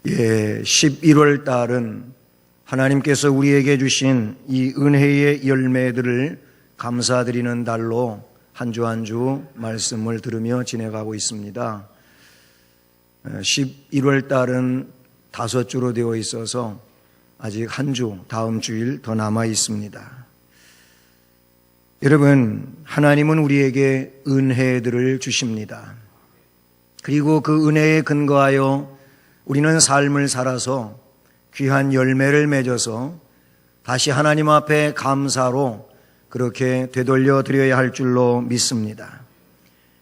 11월 달은 하나님께서 우리에게 주신 이 은혜의 열매들을 감사드리는 달로 한 주 한 주 말씀을 들으며 지내가고 있습니다. 11월 달은 5주로 되어 있어서 아직 한 주, 다음 주일 더 남아 있습니다. 여러분, 하나님은 우리에게 은혜들을 주십니다. 그리고 그 은혜에 근거하여 우리는 삶을 살아서 귀한 열매를 맺어서 다시 하나님 앞에 감사로 그렇게 되돌려 드려야 할 줄로 믿습니다.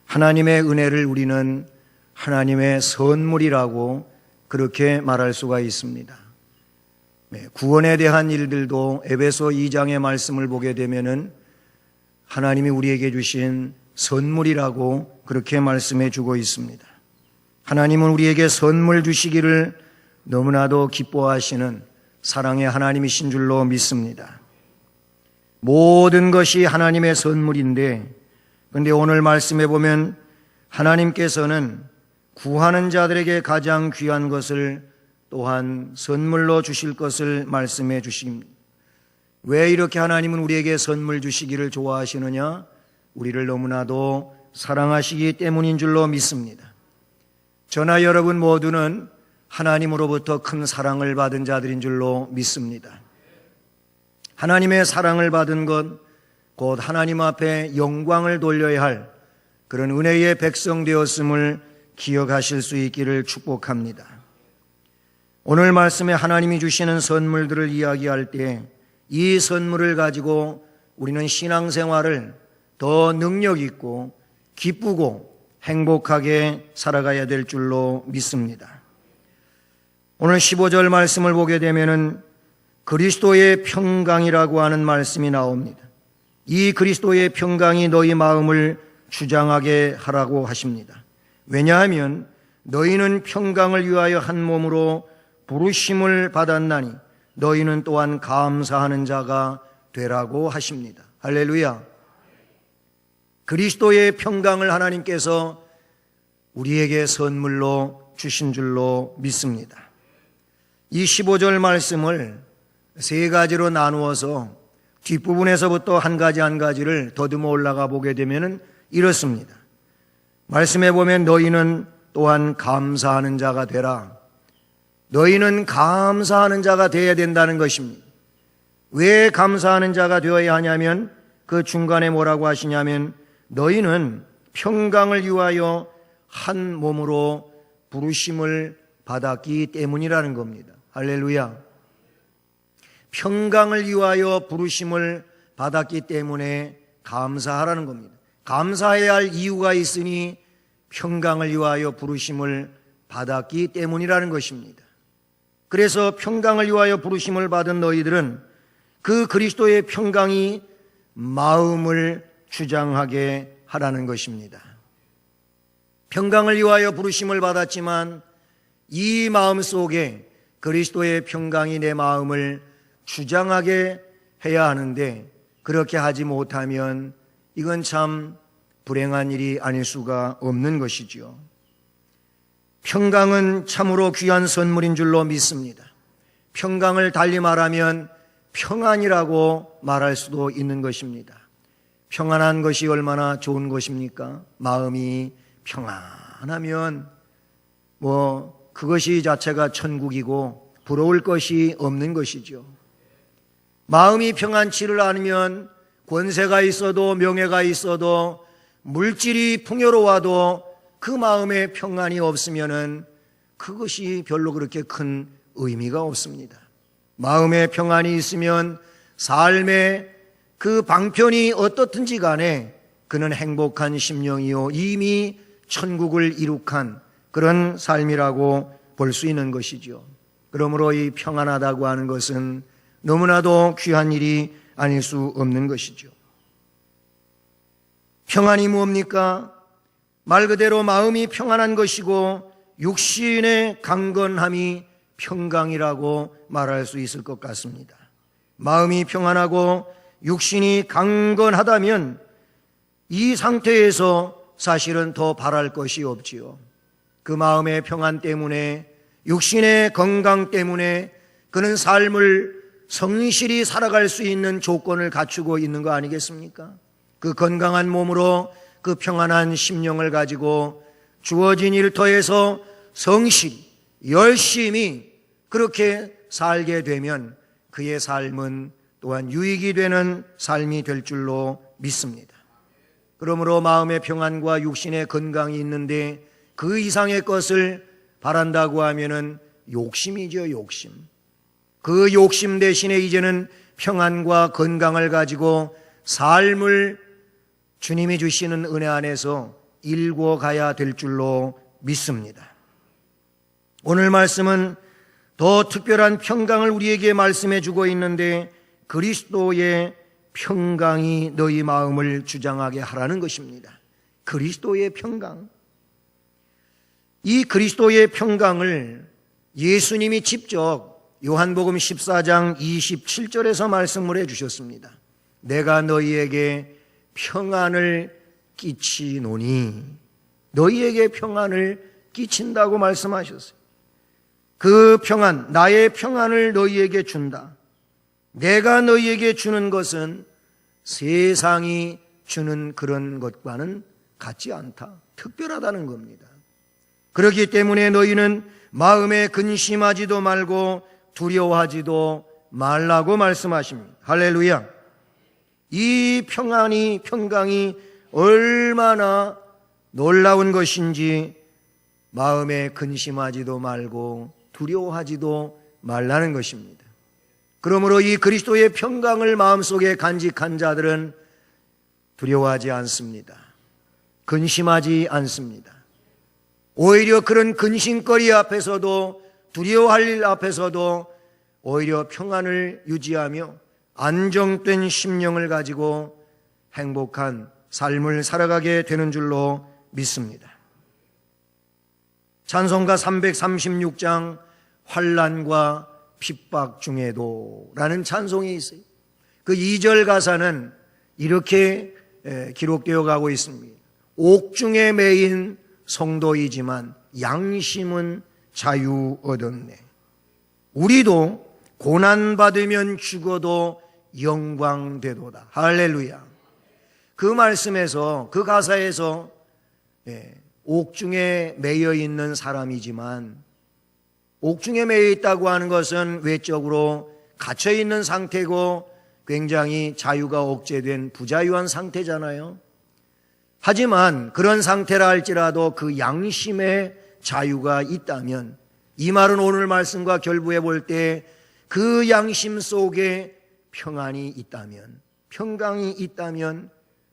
하나님의 은혜를 우리는 하나님의 선물이라고 그렇게 말할 수가 있습니다. 구원에 대한 일들도 에베소 2장의 말씀을 보게 되면은 하나님이 우리에게 주신 선물이라고 그렇게 말씀해 주고 있습니다. 하나님은 우리에게 선물 주시기를 너무나도 기뻐하시는 사랑의 하나님이신 줄로 믿습니다. 모든 것이 하나님의 선물인데, 그런데 오늘 말씀해 보면 하나님께서는 구하는 자들에게 가장 귀한 것을 또한 선물로 주실 것을 말씀해 주십니다. 왜 이렇게 하나님은 우리에게 선물 주시기를 좋아하시느냐? 우리를 너무나도 사랑하시기 때문인 줄로 믿습니다. 저나 여러분 모두는 하나님으로부터 큰 사랑을 받은 자들인 줄로 믿습니다. 하나님의 사랑을 받은 것, 곧 하나님 앞에 영광을 돌려야 할 그런 은혜의 백성 되었음을 기억하실 수 있기를 축복합니다. 오늘 말씀에 하나님이 주시는 선물들을 이야기할 때 이 선물을 가지고 우리는 신앙생활을 더 능력 있고 기쁘고 행복하게 살아가야 될 줄로 믿습니다. 오늘 15절 말씀을 보게 되면은 그리스도의 평강이라고 하는 말씀이 나옵니다. 이 그리스도의 평강이 너희 마음을 주장하게 하라고 하십니다. 왜냐하면 너희는 평강을 위하여 한 몸으로 부르심을 받았나니 너희는 또한 감사하는 자가 되라고 하십니다. 할렐루야. 그리스도의 평강을 하나님께서 우리에게 선물로 주신 줄로 믿습니다. 이 15절 말씀을 세 가지로 나누어서 뒷부분에서부터 한 가지를 더듬어 올라가 보게 되면 이렇습니다. 말씀해 보면 너희는 또한 감사하는 자가 되라. 너희는 감사하는 자가 되어야 된다는 것입니다. 왜 감사하는 자가 되어야 하냐면 그 중간에 뭐라고 하시냐면 너희는 평강을 위하여 한 몸으로 부르심을 받았기 때문이라는 겁니다. 할렐루야. 평강을 위하여 부르심을 받았기 때문에 감사하라는 겁니다. 감사해야 할 이유가 있으니 평강을 위하여 부르심을 받았기 때문이라는 것입니다. 그래서 평강을 위하여 부르심을 받은 너희들은 그 그리스도의 평강이 마음을 주장하게 하라는 것입니다. 평강을 위하여 부르심을 받았지만 이 마음 속에 그리스도의 평강이 내 마음을 주장하게 해야 하는데 그렇게 하지 못하면 이건 참 불행한 일이 아닐 수가 없는 것이지요. 평강은 참으로 귀한 선물인 줄로 믿습니다. 평강을 달리 말하면 평안이라고 말할 수도 있는 것입니다. 평안한 것이 얼마나 좋은 것입니까? 마음이 평안하면 그것이 자체가 천국이고 부러울 것이 없는 것이죠. 마음이 평안치를 않으면 권세가 있어도 명예가 있어도 물질이 풍요로워도 그 마음에 평안이 없으면은 그것이 별로 그렇게 큰 의미가 없습니다. 마음에 평안이 있으면 삶의 그 방편이 어떻든지 간에 그는 행복한 심령이요 이미 천국을 이룩한 그런 삶이라고 볼 수 있는 것이죠. 그러므로 이 평안하다고 하는 것은 너무나도 귀한 일이 아닐 수 없는 것이죠. 평안이 뭡니까? 말 그대로 마음이 평안한 것이고 육신의 강건함이 평강이라고 말할 수 있을 것 같습니다. 마음이 평안하고 육신이 강건하다면 이 상태에서 사실은 더 바랄 것이 없지요. 그 마음의 평안 때문에 육신의 건강 때문에 그는 삶을 성실히 살아갈 수 있는 조건을 갖추고 있는 거 아니겠습니까? 그 건강한 몸으로 그 평안한 심령을 가지고 주어진 일터에서 성실히 열심히 그렇게 살게 되면 그의 삶은 또한 유익이 되는 삶이 될 줄로 믿습니다. 그러므로 마음의 평안과 육신의 건강이 있는데 그 이상의 것을 바란다고 하면은 욕심이죠, 욕심. 그 욕심 대신에 이제는 평안과 건강을 가지고 삶을 주님이 주시는 은혜 안에서 일궈 가야 될 줄로 믿습니다. 오늘 말씀은 더 특별한 평강을 우리에게 말씀해 주고 있는데 그리스도의 평강이 너희 마음을 주장하게 하라는 것입니다. 그리스도의 평강. 이 그리스도의 평강을 예수님이 직접 요한복음 14장 27절에서 말씀을 해 주셨습니다. 내가 너희에게 평안을 끼치노니, 너희에게 평안을 끼친다고 말씀하셨어요. 그 평안, 나의 평안을 너희에게 준다. 내가 너희에게 주는 것은 세상이 주는 그런 것과는 같지 않다. 특별하다는 겁니다. 그렇기 때문에 너희는 마음에 근심하지도 말고 두려워하지도 말라고 말씀하십니다. 할렐루야. 이 평강이 얼마나 놀라운 것인지 마음에 근심하지도 말고 두려워하지도 말라는 것입니다. 그러므로 이 그리스도의 평강을 마음속에 간직한 자들은 두려워하지 않습니다. 근심하지 않습니다. 오히려 그런 근심거리 앞에서도, 두려워할 일 앞에서도 오히려 평안을 유지하며 안정된 심령을 가지고 행복한 삶을 살아가게 되는 줄로 믿습니다. 찬송가 336장 환난과 핍박 중에도 라는 찬송이 있어요. 그 2절 가사는 이렇게 기록되어 가고 있습니다. 옥중에 매인 성도이지만 양심은 자유 얻었네. 우리도 고난받으면 죽어도 영광되도다. 할렐루야. 그 말씀에서, 그 가사에서 옥중에 매여 있는 사람이지만, 옥중에 매여 있다고 하는 것은 외적으로 갇혀 있는 상태고 굉장히 자유가 억제된 부자유한 상태잖아요. 하지만 그런 상태라 할지라도 그 양심의 자유가 있다면, 이 말은 오늘 말씀과 결부해 볼 때 그 양심 속에 평안이 있다면, 평강이 있다면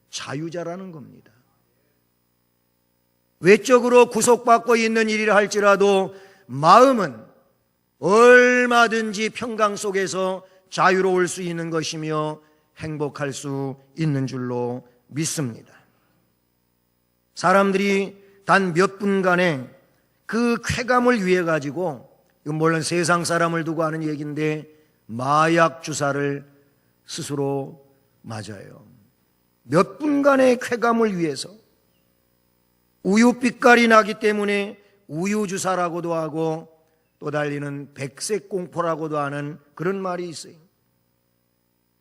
자유자라는 겁니다. 외적으로 구속받고 있는 일이라 할지라도 마음은 얼마든지 평강 속에서 자유로울 수 있는 것이며 행복할 수 있는 줄로 믿습니다. 사람들이 단 몇 분간의 그 쾌감을 위해 가지고, 이건 물론 세상 사람을 두고 하는 얘기인데, 마약 주사를 스스로 맞아요. 몇 분간의 쾌감을 위해서. 우유빛깔이 나기 때문에 우유주사라고도 하고 또 달리는 백색공포라고도 하는 그런 말이 있어요.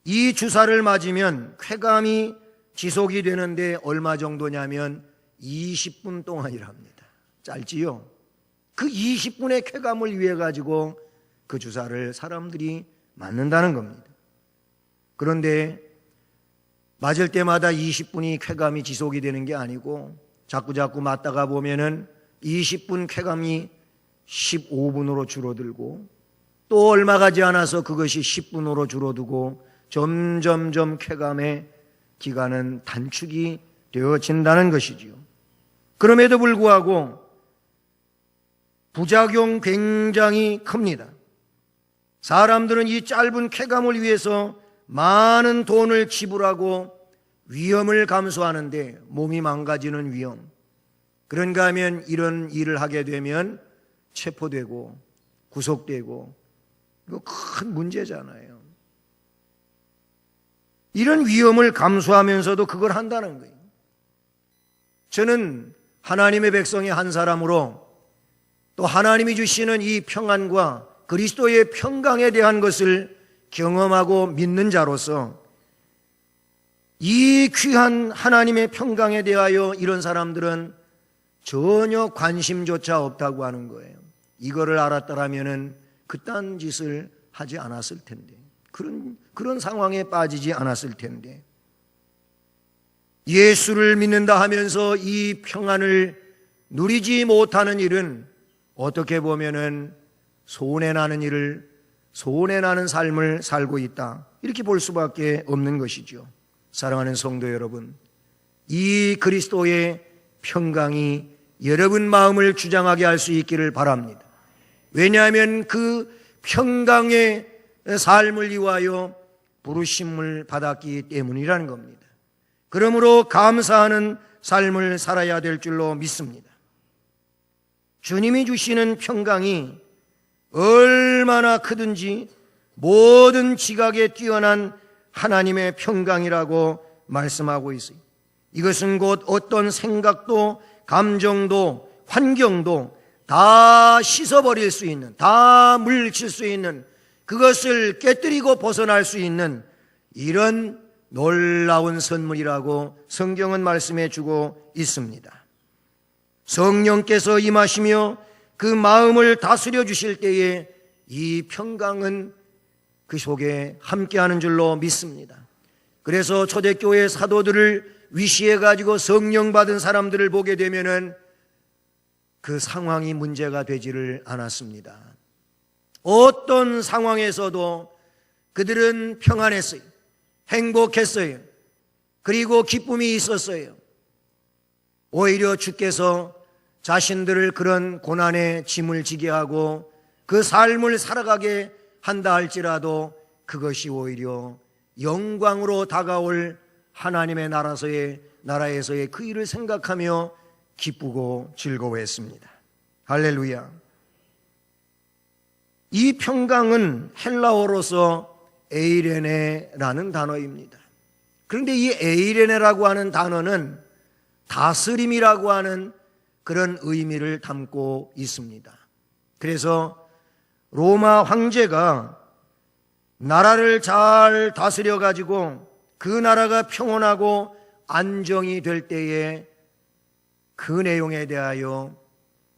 이 주사를 맞으면 쾌감이 지속이 되는데 얼마 정도냐면 20분 동안이랍니다. 짧지요? 그 20분의 쾌감을 위해 가지고 그 주사를 사람들이 맞는다는 겁니다. 그런데 맞을 때마다 20분이 쾌감이 지속이 되는 게 아니고 자꾸 맞다가 보면은 20분 쾌감이 15분으로 줄어들고 또 얼마 가지 않아서 그것이 10분으로 줄어들고 점점점 쾌감의 기간은 단축이 되어진다는 것이지요. 그럼에도 불구하고 부작용 굉장히 큽니다. 사람들은 이 짧은 쾌감을 위해서 많은 돈을 지불하고 위험을 감수하는데, 몸이 망가지는 위험, 그런가 하면 이런 일을 하게 되면 체포되고 구속되고, 이거 큰 문제잖아요. 이런 위험을 감수하면서도 그걸 한다는 거예요. 저는 하나님의 백성의 한 사람으로 또 하나님이 주시는 이 평안과 그리스도의 평강에 대한 것을 경험하고 믿는 자로서 이 귀한 하나님의 평강에 대하여 이런 사람들은 전혀 관심조차 없다고 하는 거예요. 이거를 알았더라면 그딴 짓을 하지 않았을 텐데, 그런 상황에 빠지지 않았을 텐데, 예수를 믿는다 하면서 이 평안을 누리지 못하는 일은 어떻게 보면은 손해나는 삶을 살고 있다, 이렇게 볼 수밖에 없는 것이죠. 사랑하는 성도 여러분, 이 그리스도의 평강이 여러분 마음을 주장하게 할 수 있기를 바랍니다. 왜냐하면 그 평강의 삶을 위하여 부르심을 받았기 때문이라는 겁니다. 그러므로 감사하는 삶을 살아야 될 줄로 믿습니다. 주님이 주시는 평강이 얼마나 크든지 모든 지각에 뛰어난 하나님의 평강이라고 말씀하고 있어요. 이것은 곧 어떤 생각도 감정도 환경도 다 씻어버릴 수 있는, 다 물리칠 수 있는, 그것을 깨뜨리고 벗어날 수 있는 이런 놀라운 선물이라고 성경은 말씀해 주고 있습니다. 성령께서 임하시며 그 마음을 다스려 주실 때에 이 평강은 그 속에 함께하는 줄로 믿습니다. 그래서 초대교회 사도들을 위시해 가지고 성령 받은 사람들을 보게 되면은 그 상황이 문제가 되지를 않았습니다. 어떤 상황에서도 그들은 평안했어요. 행복했어요. 그리고 기쁨이 있었어요. 오히려 주께서 자신들을 그런 고난의 짐을 지게 하고 그 삶을 살아가게 한다 할지라도 그것이 오히려 영광으로 다가올 하나님의 나라에서의 그 일을 생각하며 기쁘고 즐거워했습니다. 할렐루야. 이 평강은 헬라어로서 에이레네라는 단어입니다. 그런데 이 에이레네라고 하는 단어는 다스림이라고 하는 그런 의미를 담고 있습니다. 그래서 로마 황제가 나라를 잘 다스려 가지고 그 나라가 평온하고 안정이 될 때에 그 내용에 대하여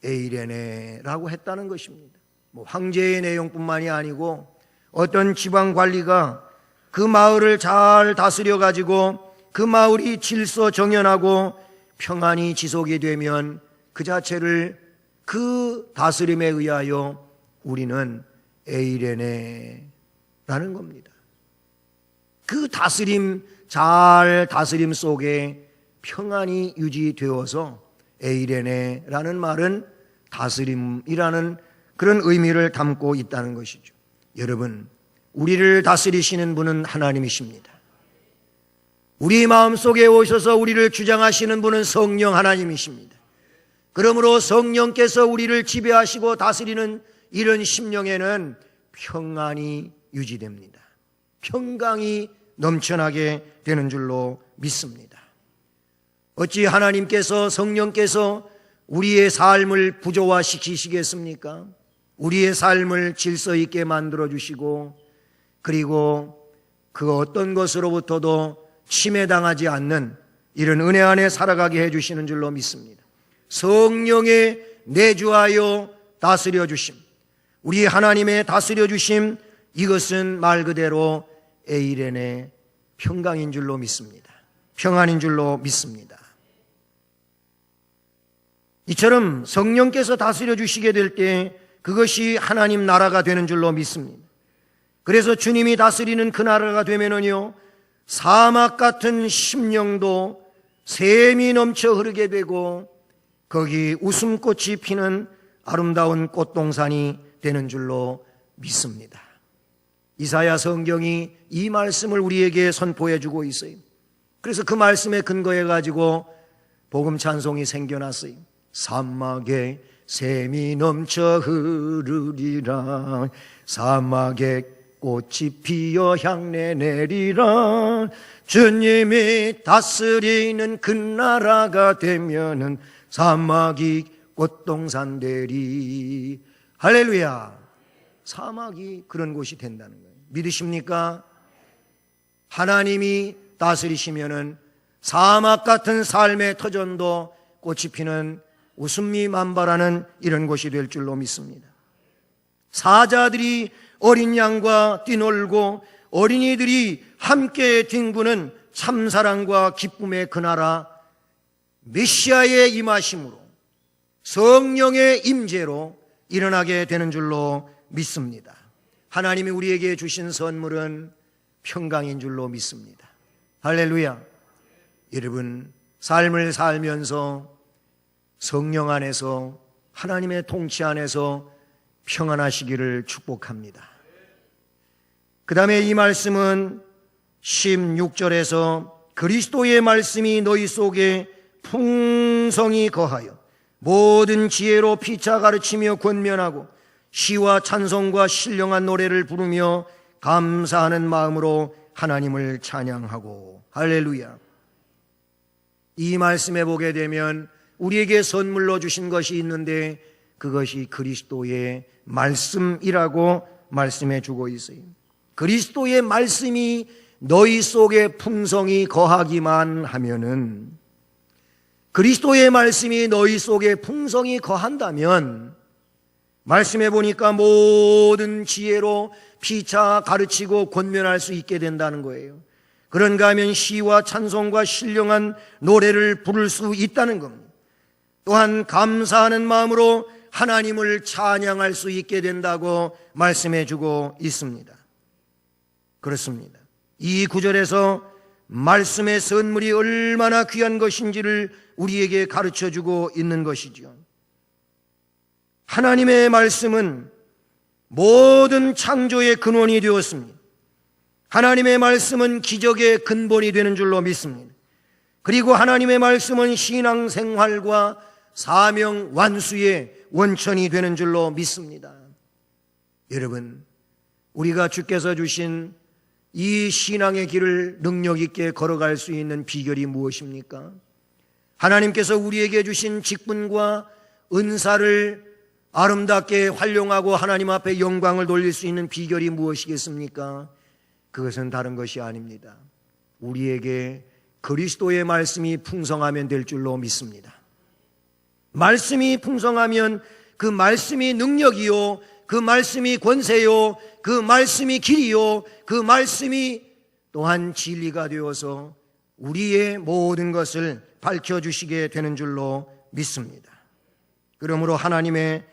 에이레네라고 했다는 것입니다. 황제의 내용뿐만이 아니고 어떤 지방 관리가 그 마을을 잘 다스려 가지고 그 마을이 질서정연하고 평안이 지속이 되면 그 자체를 그 다스림에 의하여 우리는 에이레네라는 겁니다. 그 잘 다스림 속에 평안이 유지되어서 에이레네라는 말은 다스림이라는 그런 의미를 담고 있다는 것이죠. 여러분, 우리를 다스리시는 분은 하나님이십니다. 우리 마음속에 오셔서 우리를 주장하시는 분은 성령 하나님이십니다. 그러므로 성령께서 우리를 지배하시고 다스리는 이런 심령에는 평안이 유지됩니다. 평강이 넘쳐나게 되는 줄로 믿습니다. 어찌 하나님께서, 성령께서 우리의 삶을 부조화시키시겠습니까? 우리의 삶을 질서 있게 만들어 주시고, 그리고 그 어떤 것으로부터도 침해당하지 않는 이런 은혜 안에 살아가게 해주시는 줄로 믿습니다. 성령의 내주하여 다스려 주심, 우리 하나님의 다스려 주심, 이것은 말 그대로 에이레네 평강인 줄로 믿습니다. 평안인 줄로 믿습니다. 이처럼 성령께서 다스려 주시게 될 때 그것이 하나님 나라가 되는 줄로 믿습니다. 그래서 주님이 다스리는 그 나라가 되면은요, 사막 같은 심령도 샘이 넘쳐 흐르게 되고 거기 웃음꽃이 피는 아름다운 꽃동산이 되는 줄로 믿습니다. 이사야 성경이 이 말씀을 우리에게 선포해 주고 있어요. 그래서 그 말씀에 근거해 가지고 복음 찬송이 생겨났어요. 사막에 샘이 넘쳐 흐르리라, 사막에 꽃이 피어 향내 내리라, 주님이 다스리는 그 나라가 되면은 사막이 꽃동산 되리. 할렐루야. 사막이 그런 곳이 된다는 거예요. 믿으십니까? 하나님이 다스리시면은 사막 같은 삶의 터전도 꽃이 피는 웃음이 만발하는 이런 곳이 될 줄로 믿습니다. 사자들이 어린 양과 뛰놀고 어린이들이 함께 뒹구는 참사랑과 기쁨의 그 나라, 메시아의 임하심으로 성령의 임재로 일어나게 되는 줄로 믿습니다. 하나님이 우리에게 주신 선물은 평강인 줄로 믿습니다. 할렐루야. 여러분, 삶을 살면서 성령 안에서 하나님의 통치 안에서 평안하시기를 축복합니다. 그 다음에 이 말씀은 16절에서 그리스도의 말씀이 너희 속에 풍성히 거하여 모든 지혜로 피차 가르치며 권면하고 시와 찬송과 신령한 노래를 부르며 감사하는 마음으로 하나님을 찬양하고. 할렐루야. 이 말씀에 보게 되면 우리에게 선물로 주신 것이 있는데 그것이 그리스도의 말씀이라고 말씀해 주고 있어요. 그리스도의 말씀이 너희 속에 풍성히 거하기만 하면은, 그리스도의 말씀이 너희 속에 풍성히 거한다면 말씀해 보니까 모든 지혜로 피차 가르치고 권면할 수 있게 된다는 거예요. 그런가 하면 시와 찬송과 신령한 노래를 부를 수 있다는 겁니다. 또한 감사하는 마음으로 하나님을 찬양할 수 있게 된다고 말씀해 주고 있습니다. 그렇습니다. 이 구절에서 말씀의 선물이 얼마나 귀한 것인지를 우리에게 가르쳐 주고 있는 것이죠. 하나님의 말씀은 모든 창조의 근원이 되었습니다. 하나님의 말씀은 기적의 근본이 되는 줄로 믿습니다. 그리고 하나님의 말씀은 신앙생활과 사명 완수의 원천이 되는 줄로 믿습니다. 여러분, 우리가 주께서 주신 이 신앙의 길을 능력 있게 걸어갈 수 있는 비결이 무엇입니까? 하나님께서 우리에게 주신 직분과 은사를 아름답게 활용하고 하나님 앞에 영광을 돌릴 수 있는 비결이 무엇이겠습니까? 그것은 다른 것이 아닙니다. 우리에게 그리스도의 말씀이 풍성하면 될 줄로 믿습니다. 말씀이 풍성하면 그 말씀이 능력이요, 그 말씀이 권세요, 그 말씀이 길이요, 그 말씀이 또한 진리가 되어서 우리의 모든 것을 밝혀주시게 되는 줄로 믿습니다. 그러므로 하나님의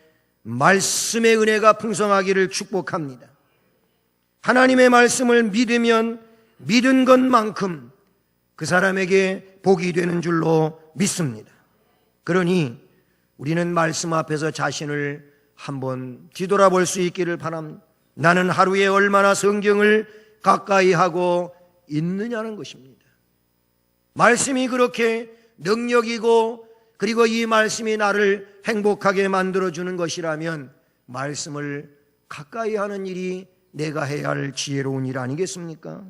말씀의 은혜가 풍성하기를 축복합니다. 하나님의 말씀을 믿으면 믿은 것만큼 그 사람에게 복이 되는 줄로 믿습니다. 그러니 우리는 말씀 앞에서 자신을 한번 뒤돌아볼 수 있기를 바랍니다. 나는 하루에 얼마나 성경을 가까이 하고 있느냐는 것입니다. 말씀이 그렇게 능력이고 그리고 이 말씀이 나를 행복하게 만들어주는 것이라면 말씀을 가까이 하는 일이 내가 해야 할 지혜로운 일 아니겠습니까?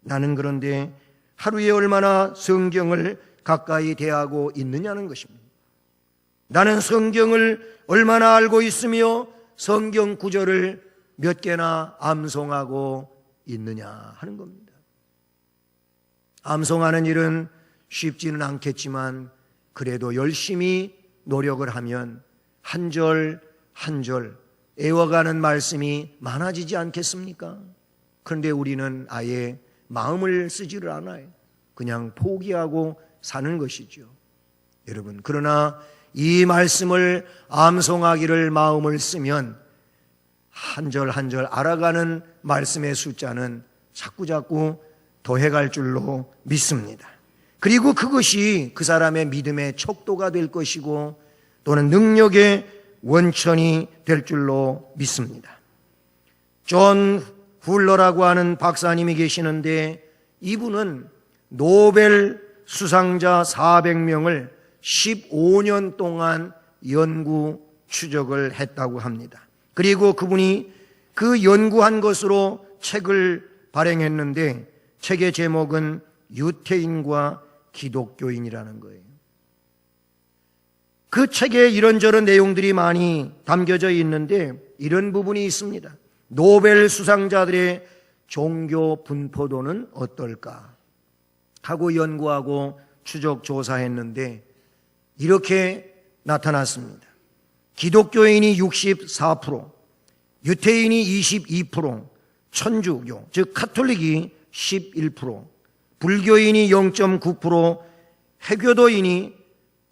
나는 그런데 하루에 얼마나 성경을 가까이 대하고 있느냐는 것입니다. 나는 성경을 얼마나 알고 있으며 성경 구절을 몇 개나 암송하고 있느냐 하는 겁니다. 암송하는 일은 쉽지는 않겠지만 그래도 열심히 노력을 하면 한 절 한 절 애워가는 말씀이 많아지지 않겠습니까? 그런데 우리는 아예 마음을 쓰지를 않아요. 그냥 포기하고 사는 것이죠. 여러분, 그러나 이 말씀을 암송하기를 마음을 쓰면 한 절 한 절 알아가는 말씀의 숫자는 자꾸자꾸 더해갈 줄로 믿습니다. 그리고 그것이 그 사람의 믿음의 척도가 될 것이고 또는 능력의 원천이 될 줄로 믿습니다. 존 훌러라고 하는 박사님이 계시는데 이분은 노벨 수상자 400명을 15년 동안 연구 추적을 했다고 합니다. 그리고 그분이 그 연구한 것으로 책을 발행했는데 책의 제목은 유태인과 기독교인이라는 거예요. 그 책에 이런저런 내용들이 많이 담겨져 있는데 이런 부분이 있습니다. 노벨 수상자들의 종교 분포도는 어떨까 하고 연구하고 추적 조사했는데 이렇게 나타났습니다. 기독교인이 64%, 유태인이 22%, 천주교 즉 카톨릭이 11%, 불교인이 0.9%, 해교도인이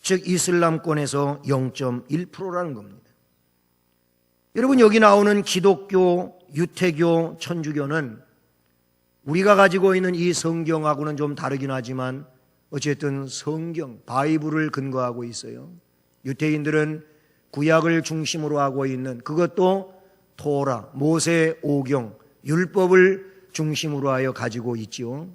즉 이슬람권에서 0.1%라는 겁니다. 여러분, 여기 나오는 기독교, 유태교, 천주교는 우리가 가지고 있는 이 성경하고는 좀 다르긴 하지만 어쨌든 성경, 바이블을 근거하고 있어요. 유태인들은 구약을 중심으로 하고 있는, 그것도 토라, 모세 오경, 율법을 중심으로 하여 가지고 있지요.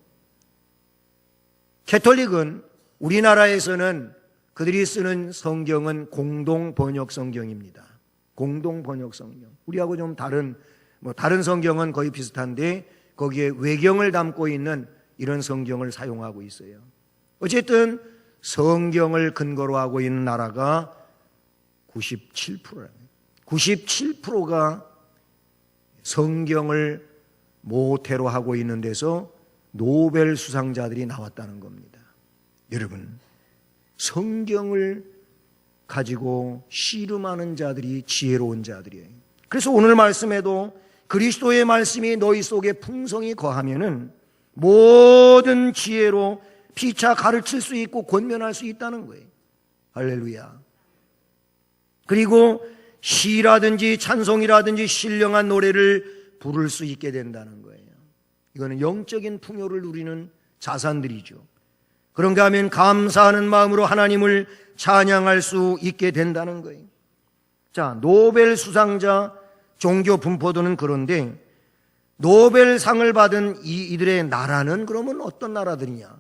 캐톨릭은 우리나라에서는 그들이 쓰는 성경은 공동 번역 성경입니다. 공동 번역 성경. 우리하고 좀 다른 성경은 거의 비슷한데 거기에 외경을 담고 있는 이런 성경을 사용하고 있어요. 어쨌든 성경을 근거로 하고 있는 나라가 97%예요. 97%가 성경을 모태로 하고 있는 데서 노벨 수상자들이 나왔다는 겁니다. 여러분, 성경을 가지고 씨름하는 자들이 지혜로운 자들이에요. 그래서 오늘 말씀에도 그리스도의 말씀이 너희 속에 풍성히 거하면은 모든 지혜로 피차 가르칠 수 있고 권면할 수 있다는 거예요. 할렐루야. 그리고 시라든지 찬송이라든지 신령한 노래를 부를 수 있게 된다는 거예요. 이거는 영적인 풍요를 누리는 자산들이죠. 그런가 하면 감사하는 마음으로 하나님을 찬양할 수 있게 된다는 거예요. 자, 노벨 수상자 종교 분포도는 그런데 노벨상을 받은 이들의 나라는 그러면 어떤 나라들이냐?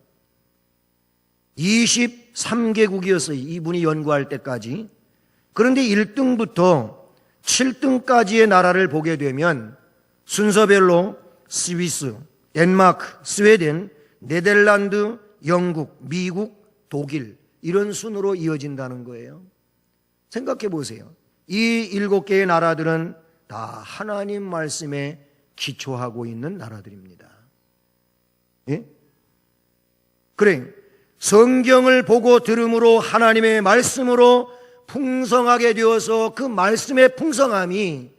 23개국이었어요. 이분이 연구할 때까지. 그런데 1등부터 7등까지의 나라를 보게 되면 순서별로 스위스, 덴마크, 스웨덴, 네덜란드, 영국, 미국, 독일 이런 순으로 이어진다는 거예요. 생각해 보세요. 이 7개의 나라들은 다 하나님 말씀에 기초하고 있는 나라들입니다. 예? 그래, 성경을 보고 들음으로 하나님의 말씀으로 풍성하게 되어서 그 말씀의 풍성함이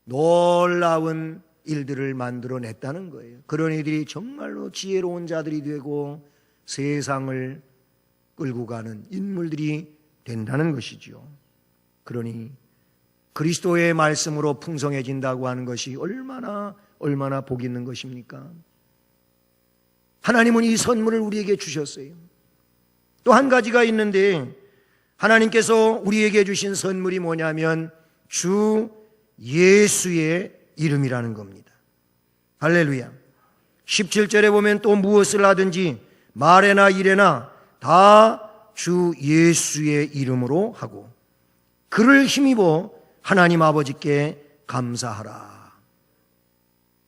놀라운 일들을 만들어냈다는 거예요. 그런 이들이 정말로 지혜로운 자들이 되고 세상을 끌고 가는 인물들이 된다는 것이죠. 그러니 그리스도의 말씀으로 풍성해진다고 하는 것이 얼마나 복 있는 것입니까? 하나님은 이 선물을 우리에게 주셨어요. 또 한 가지가 있는데 하나님께서 우리에게 주신 선물이 뭐냐면 주 예수의 이름이라는 겁니다. 할렐루야. 17절에 보면 또 무엇을 하든지 말에나 일에나 다 주 예수의 이름으로 하고 그를 힘입어 하나님 아버지께 감사하라.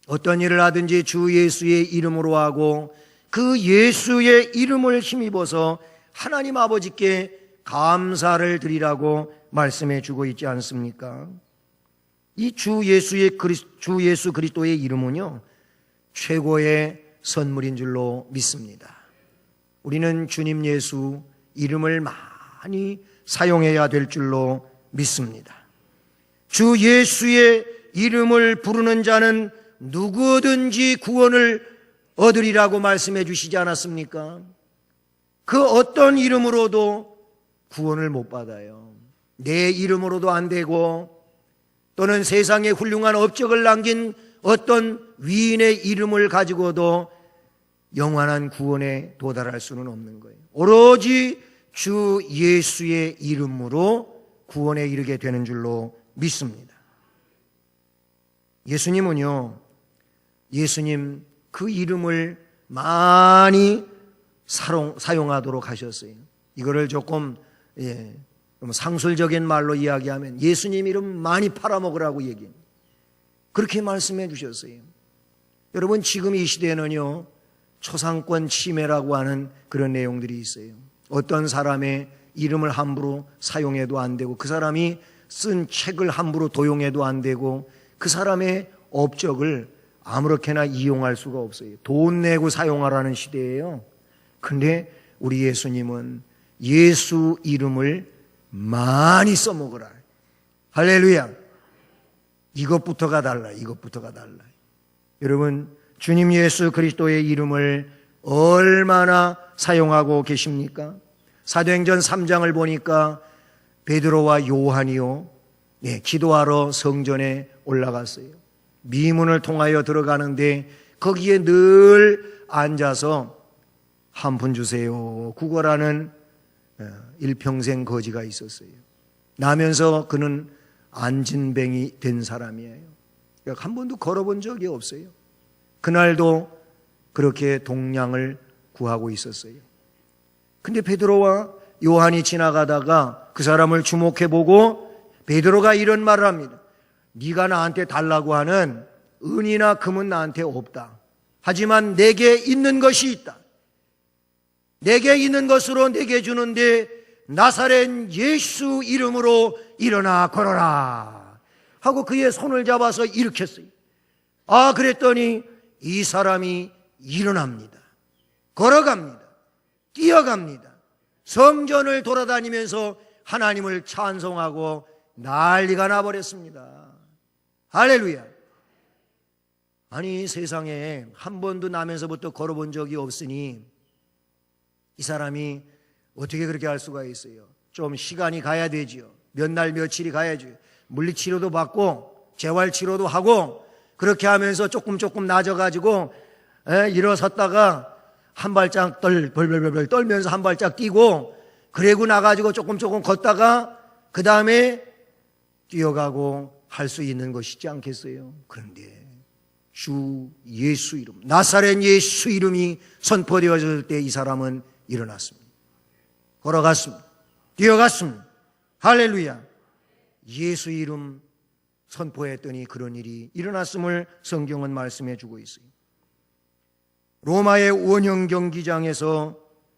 어떤 일을 하든지 주 예수의 이름으로 하고 그 예수의 이름을 힘입어서 하나님 아버지께 감사를 드리라고 말씀해 주고 있지 않습니까? 이 주 예수 그리스도의 이름은요, 최고의 선물인 줄로 믿습니다. 우리는 주님 예수 이름을 많이 사용해야 될 줄로 믿습니다. 주 예수의 이름을 부르는 자는 누구든지 구원을 얻으리라고 말씀해 주시지 않았습니까? 그 어떤 이름으로도 구원을 못 받아요. 내 이름으로도 안 되고 또는 세상에 훌륭한 업적을 남긴 어떤 위인의 이름을 가지고도 영원한 구원에 도달할 수는 없는 거예요. 오로지 주 예수의 이름으로 구원에 이르게 되는 줄로 믿습니다. 예수님은요, 예수님 그 이름을 많이 사용하도록 하셨어요. 이거를 조금 상술적인 말로 이야기하면 예수님 이름 많이 팔아먹으라고 얘기해요. 그렇게 말씀해 주셨어요. 여러분, 지금 이 시대에는요, 초상권 침해라고 하는 그런 내용들이 있어요. 어떤 사람의 이름을 함부로 사용해도 안 되고, 그 사람이 쓴 책을 함부로 도용해도 안 되고, 그 사람의 업적을 아무렇게나 이용할 수가 없어요. 돈 내고 사용하라는 시대예요. 근데 우리 예수님은 예수 이름을 많이 써먹으라. 할렐루야. 이것부터가 달라. 이것부터가 달라. 여러분, 주님 예수 그리스도의 이름을 얼마나 사용하고 계십니까? 사도행전 3장을 보니까 베드로와 요한이요, 기도하러 성전에 올라갔어요. 미문을 통하여 들어가는데 거기에 늘 앉아서 한 푼 주세요 구걸하는 일평생 거지가 있었어요. 나면서 그는 안진뱅이 된 사람이에요. 한 번도 걸어본 적이 없어요. 그날도 그렇게 동량을 구하고 있었어요. 근데 베드로와 요한이 지나가다가 그 사람을 주목해보고 베드로가 이런 말을 합니다. 네가 나한테 달라고 하는 은이나 금은 나한테 없다. 하지만 내게 있는 것이 있다. 내게 있는 것으로 내게 주는데 나사렛 예수 이름으로 일어나 걸어라 하고 그의 손을 잡아서 일으켰어요. 그랬더니 이 사람이 일어납니다. 걸어갑니다. 뛰어갑니다. 성전을 돌아다니면서 하나님을 찬송하고 난리가 나버렸습니다. 할렐루야. 아니, 세상에 한 번도 나면서부터 걸어본 적이 없으니 이 사람이 어떻게 그렇게 할 수가 있어요? 좀 시간이 가야 되지요. 몇 날 며칠이 가야죠. 물리치료도 받고 재활치료도 하고 그렇게 하면서 조금 낮아가지고 일어섰다가 한 발짝 벌벌 떨면서 한 발짝 뛰고 그래고 나가지고 조금 걷다가 그 다음에 뛰어가고 할 수 있는 것이지 않겠어요? 그런데 주 예수 이름, 나사렛 예수 이름이 선포되어질 때 이 사람은 일어났습니다. 걸어갔습니다. 뛰어갔습니다. 할렐루야. 예수 이름 선포했더니 그런 일이 일어났음을 성경은 말씀해 주고 있어요. 로마의 원형 경기장에서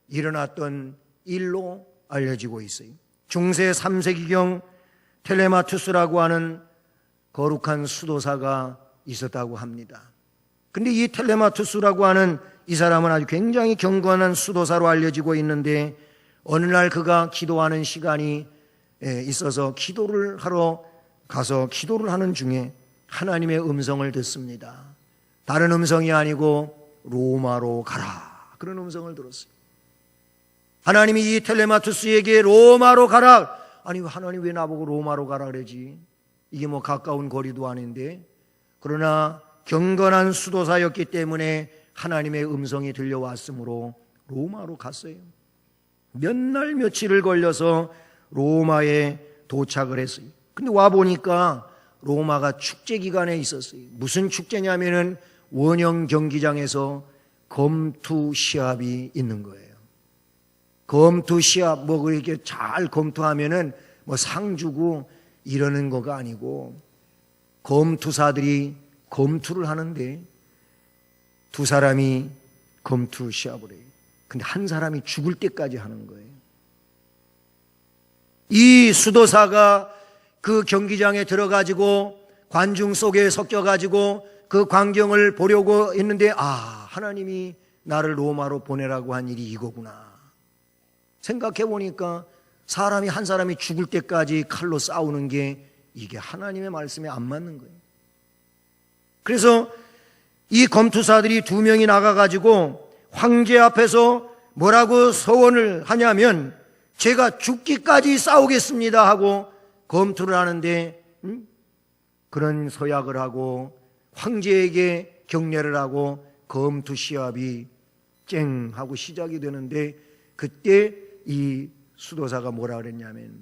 일어났던 일로 알려지고 있어요. 중세 3세기경 텔레마투스라고 하는 거룩한 수도사가 있었다고 합니다. 근데 이 텔레마투스라고 하는 이 사람은 아주 굉장히 경건한 수도사로 알려지고 있는데 어느 날 그가 기도하는 시간이 있어서 기도를 하러 가서 기도를 하는 중에 하나님의 음성을 듣습니다. 다른 음성이 아니고 로마로 가라, 그런 음성을 들었어요. 하나님이 이 텔레마투스에게 로마로 가라. 아니, 하나님 왜 나보고 로마로 가라 그러지? 이게 뭐 가까운 거리도 아닌데. 그러나 경건한 수도사였기 때문에 하나님의 음성이 들려왔으므로 로마로 갔어요. 몇 날 며칠을 걸려서 로마에 도착을 했어요. 근데 와보니까 로마가 축제 기간에 있었어요. 무슨 축제냐면은 원형 경기장에서 검투 시합이 있는 거예요. 검투 시합, 뭐 그렇게 잘 검투하면은 뭐 상 주고 이러는 거가 아니고 검투사들이 검투를 하는데 두 사람이 검투 시합을 해요. 근데 한 사람이 죽을 때까지 하는 거예요. 이 수도사가 그 경기장에 들어가지고 관중 속에 섞여가지고 그 광경을 보려고 했는데 하나님이 나를 로마로 보내라고 한 일이 이거구나. 생각해 보니까 사람이 한 사람이 죽을 때까지 칼로 싸우는 게 이게 하나님의 말씀에 안 맞는 거예요. 그래서 이 검투사들이 두 명이 나가가지고 황제 앞에서 뭐라고 서원을 하냐면 제가 죽기까지 싸우겠습니다 하고 검투를 하는데 그런 서약을 하고 황제에게 경례를 하고 검투 시합이 쨍 하고 시작이 되는데 그때 이 수도사가 뭐라 그랬냐면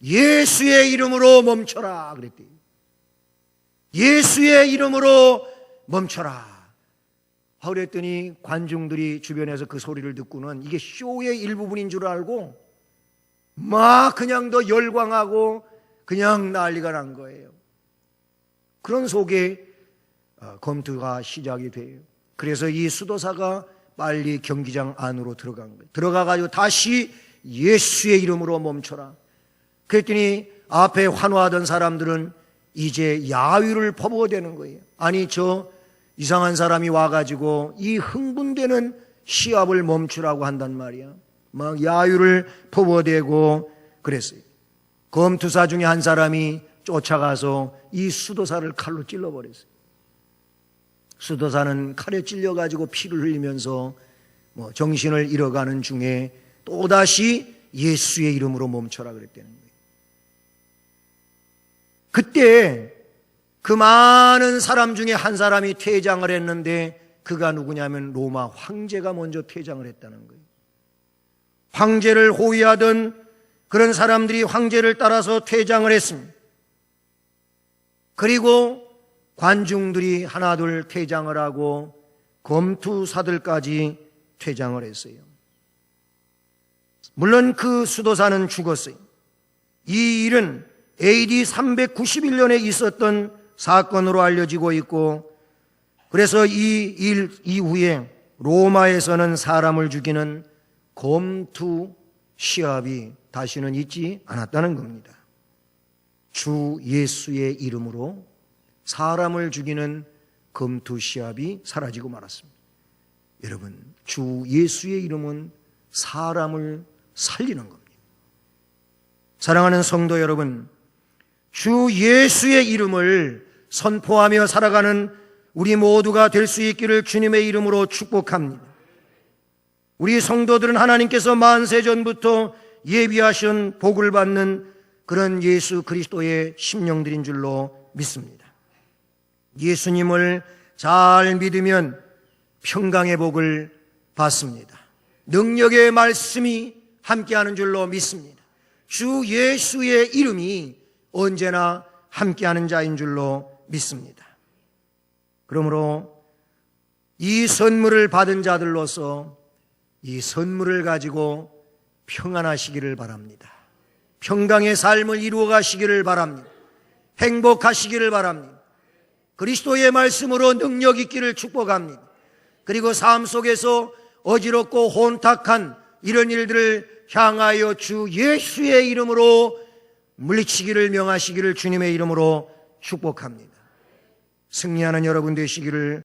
예수의 이름으로 멈춰라 그랬대요. 예수의 이름으로 멈춰라. 그랬더니 관중들이 주변에서 그 소리를 듣고는 이게 쇼의 일부분인 줄 알고 막 그냥 더 열광하고 그냥 난리가 난 거예요. 그런 속에 검투가 시작이 돼요. 그래서 이 수도사가 빨리 경기장 안으로 들어간 거예요. 들어가가지고 다시 예수의 이름으로 멈춰라. 그랬더니 앞에 환호하던 사람들은 이제 야유를 퍼부어대는 거예요. 아니, 저 이상한 사람이 와가지고 이 흥분되는 시합을 멈추라고 한단 말이야. 막 야유를 퍼부어대고 그랬어요. 검투사 중에 한 사람이 쫓아가서 이 수도사를 칼로 찔러버렸어요. 수도사는 칼에 찔려가지고 피를 흘리면서 정신을 잃어가는 중에 또다시 예수의 이름으로 멈춰라 그랬다는 거예요. 그때 그 많은 사람 중에 한 사람이 퇴장을 했는데 그가 누구냐면 로마 황제가 먼저 퇴장을 했다는 거예요. 황제를 호위하던 그런 사람들이 황제를 따라서 퇴장을 했습니다. 그리고 관중들이 하나둘 퇴장을 하고 검투사들까지 퇴장을 했어요. 물론 그 수도사는 죽었어요. 이 일은 AD 391년에 있었던 사건으로 알려지고 있고, 그래서 이 일 이후에 로마에서는 사람을 죽이는 검투 시합이 다시는 있지 않았다는 겁니다. 주 예수의 이름으로 사람을 죽이는 검투 시합이 사라지고 말았습니다. 여러분, 주 예수의 이름은 사람을 살리는 겁니다. 사랑하는 성도 여러분, 주 예수의 이름을 선포하며 살아가는 우리 모두가 될 수 있기를 주님의 이름으로 축복합니다. 우리 성도들은 하나님께서 만세 전부터 예비하신 복을 받는 그런 예수 그리스도의 심령들인 줄로 믿습니다. 예수님을 잘 믿으면 평강의 복을 받습니다. 능력의 말씀이 함께하는 줄로 믿습니다. 주 예수의 이름이 언제나 함께하는 자인 줄로 믿습니다. 그러므로 이 선물을 받은 자들로서 이 선물을 가지고 평안하시기를 바랍니다. 평강의 삶을 이루어 가시기를 바랍니다. 행복하시기를 바랍니다. 그리스도의 말씀으로 능력 있기를 축복합니다. 그리고 삶 속에서 어지럽고 혼탁한 이런 일들을 향하여 주 예수의 이름으로 물리치기를 명하시기를 주님의 이름으로 축복합니다. 승리하는 여러분 되시기를